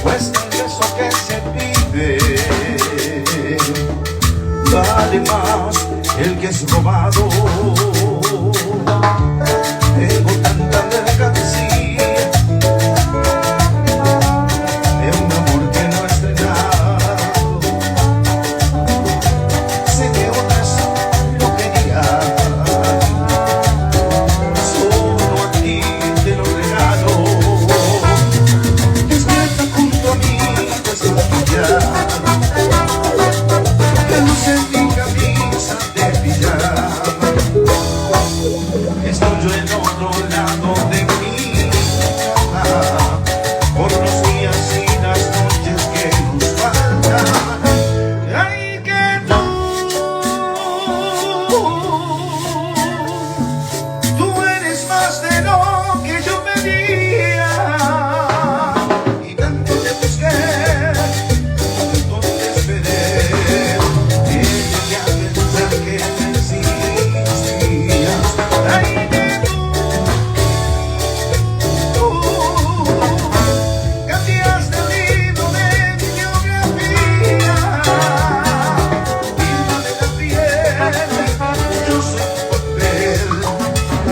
pues el beso que se pide vale más el que es robado. Tengo tanta mercancía de un amor que no he estrenado. Sé que otras lo querían, solo a ti te lo regalo. Despierta junto a mí, desmaquilla, que luce en mi camisa de pijama. Estoy yo en otro lado de mi cama, por los días y las noches que nos faltan. Ay, que tú eres más de lo que yo pedía. Y tanto te busqué, tanto te esperé, que llegué a pensar que me existías. Ay, que tú cambiaste el libro de mi biografía. Píntame la piel, yo soy tu papel.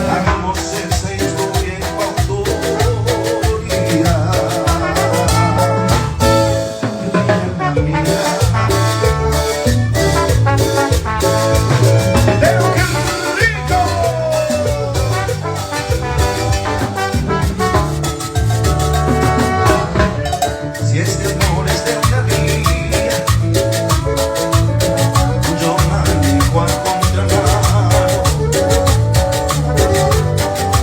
Hagamos esa historia en tu autoría. Mira, pero qué rico. Si este amor es de una vía, yo manejo a contramano.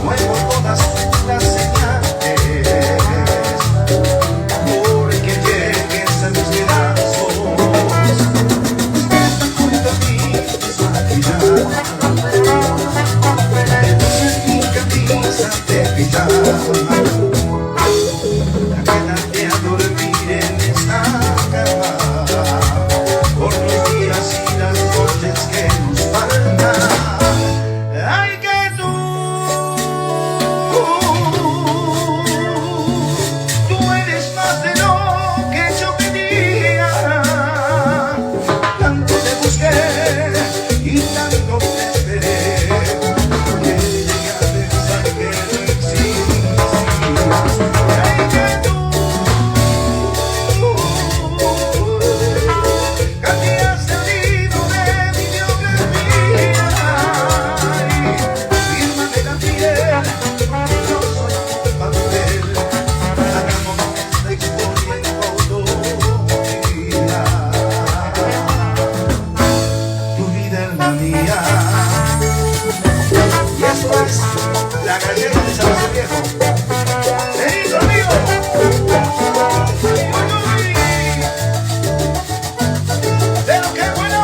Muevo todas las señales, porque llegues a mis brazos. Despierta junto a mí, desmaquillada, entonces mi camisa de pijama. Quédate a dormir en esta cama, por los días y las noches que nos faltan. Ay, que tú eres más de lo que yo pedía. Tanto te busqué y tanto te esperé, que llegué a pensar que no existías. Ay, que tú cambiaste el libro de mi biografía. Fírmame la piel, yo soy tu papel. Hagamos esta historia en tu autoría. Tu vida es la mía. Y esto es la gallega de San José Viejo. ¡Venid conmigo! ¡Uy, uy! ¡Pero qué bueno!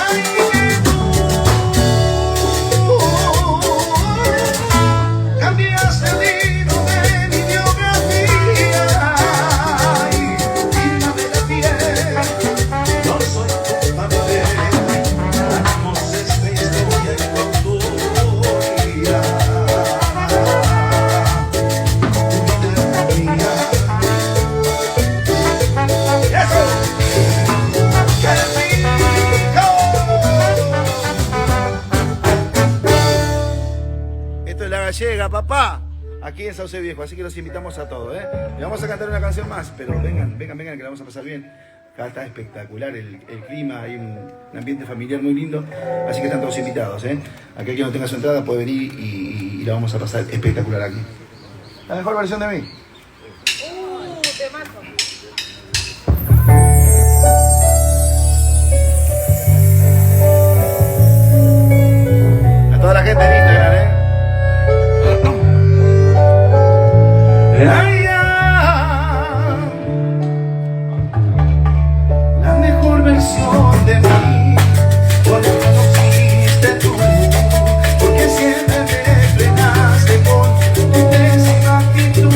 ¡Ay, que tú cambiaste el libro de mi biografía! Ay, fírmame la piel, yo soy tu papel. Hagamos esta historia en tu autoría. Tu vida es mía. ¡Eso! ¡Qué rico! Esto es La Gallega, papá, aquí en Sauce Viejo, así que los invitamos a todos, ¿eh? Le vamos a cantar una canción más, pero vengan, que la vamos a pasar bien. Acá está espectacular el clima, hay un ambiente familiar muy lindo, así que están todos invitados, ¿eh? Aquel que no tenga su entrada puede venir y la vamos a pasar espectacular aquí. La mejor versión de mí. Te mato. A toda la gente en Instagram, ¿eh? Ay, la mejor versión de mí, cuando conociste tú, porque siempre me frenaste con tu pésima actitud.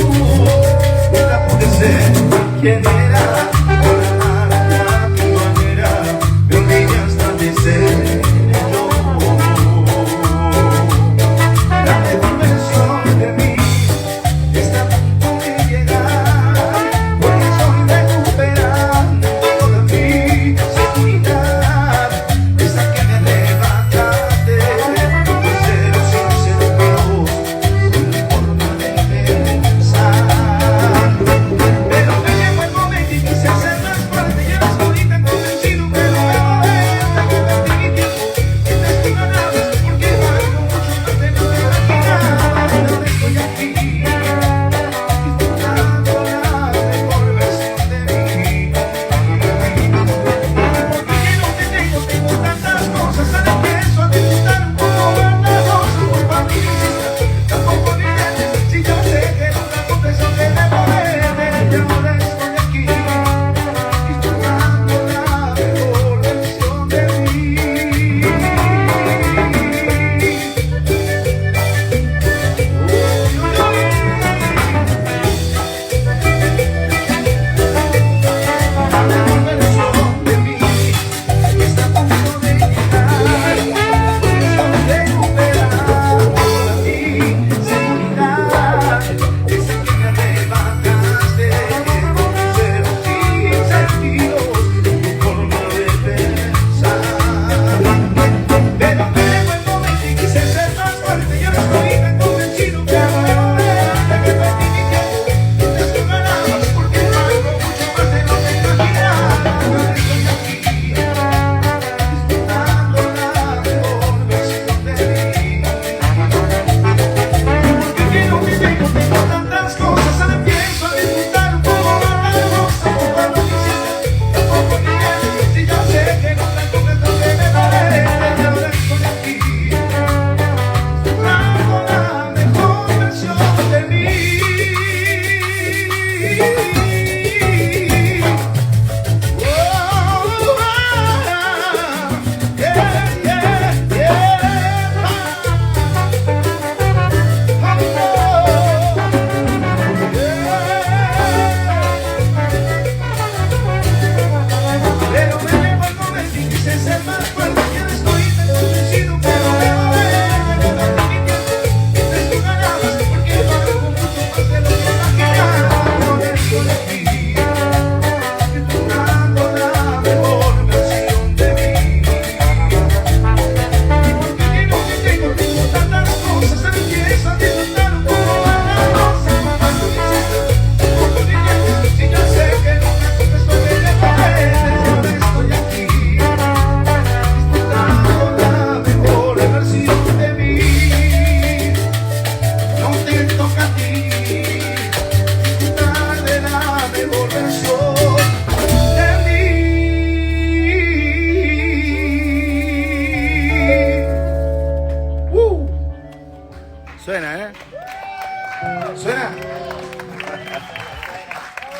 ¿Suena?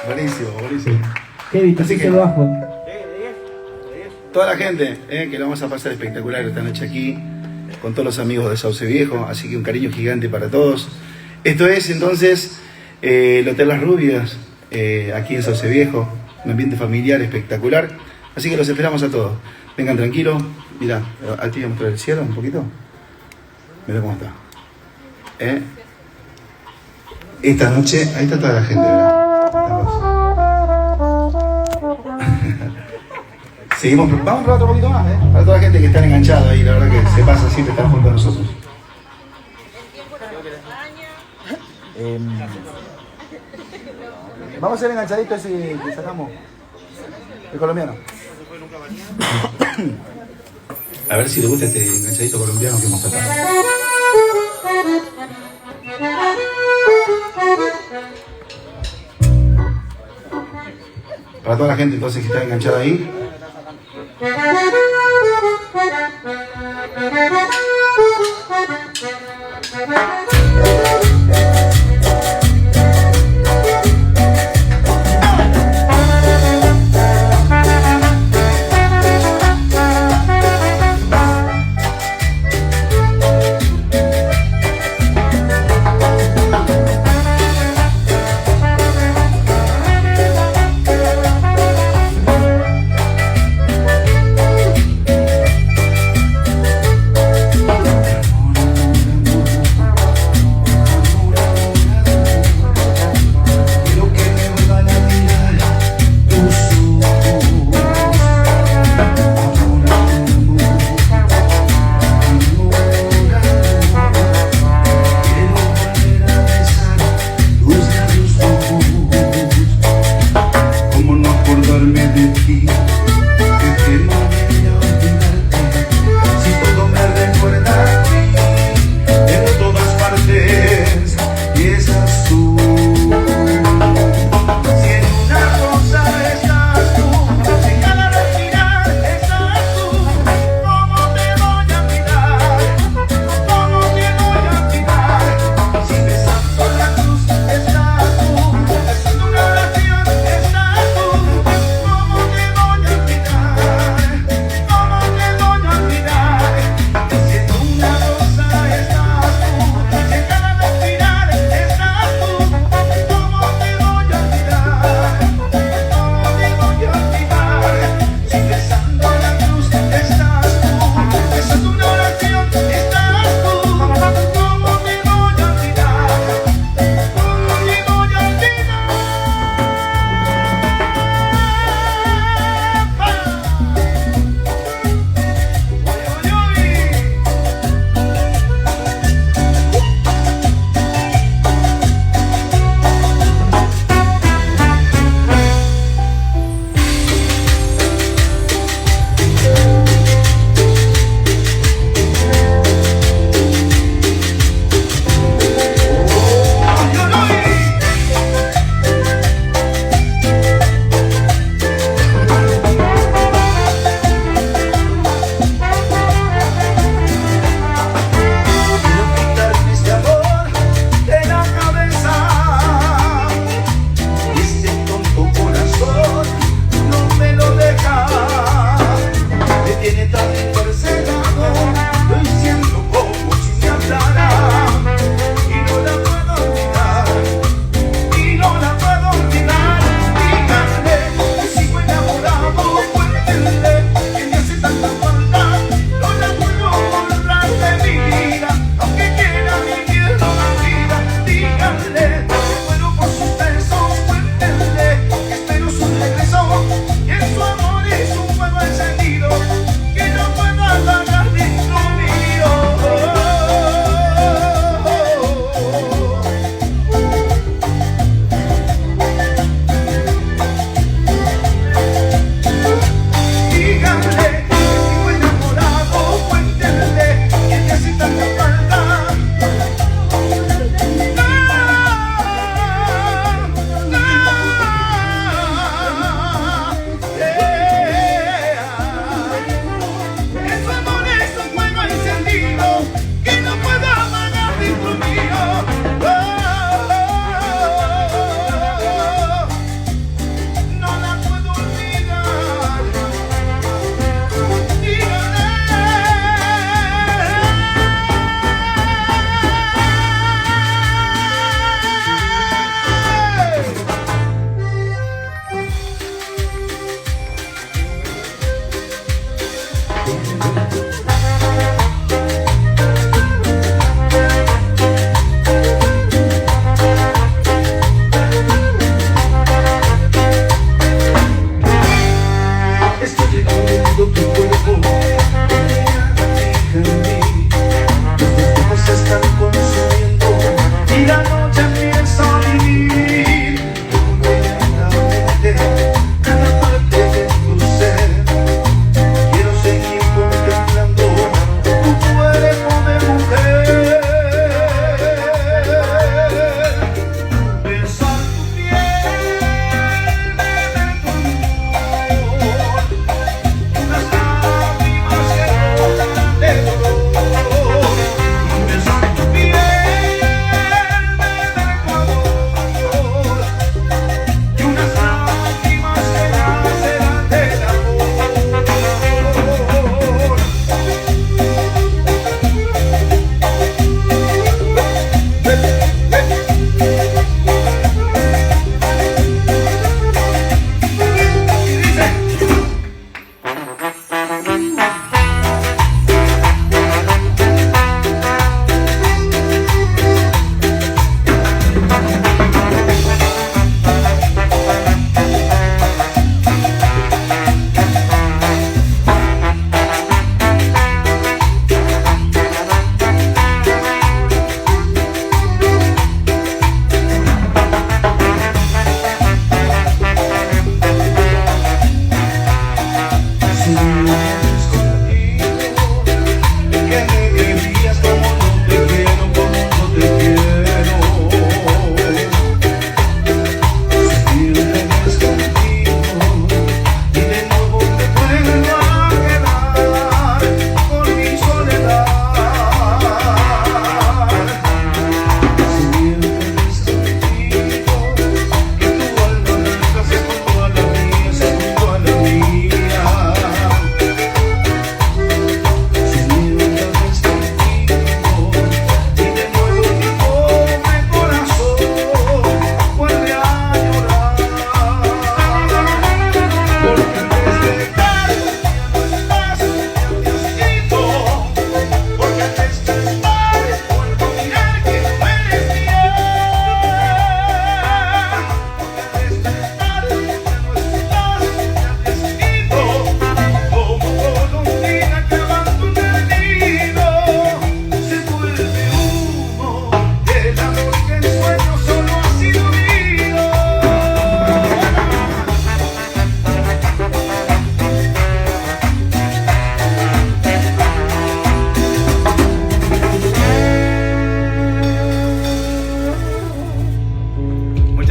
Buenísimo, buenísimo. Kevin, Así así que- que bajo. Toda la gente, que lo vamos a pasar espectacular esta noche aquí, con todos los amigos de Sauce Viejo, así que un cariño gigante para todos. Esto es entonces el Hotel Las Rubias, aquí en Sauce Viejo, un ambiente familiar espectacular, así que los esperamos a todos. Vengan tranquilos, mirá, al tío mostrar el cielo un poquito, mirá cómo está. Esta noche, ahí está toda la gente, mirá. Seguimos, vamos a probar otro poquito más, para toda la gente que está enganchada ahí, la verdad que se pasa siempre, están junto a nosotros. Vamos a hacer enganchadito ese que sacamos, el colombiano. A ver si le gusta este enganchadito colombiano que hemos sacado. Para toda la gente entonces que está enganchada ahí.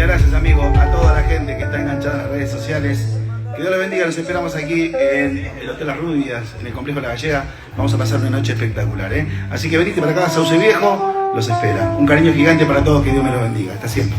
Muchas gracias, amigo, a toda la gente que está enganchada en las redes sociales. Que Dios los bendiga, los esperamos aquí en el Hotel Las Rubias, en el Complejo La Gallega. Vamos a pasar una noche espectacular, ¿eh? Así que venite para acá, Sauce Viejo, los espera. Un cariño gigante para todos, que Dios me los bendiga. Hasta siempre.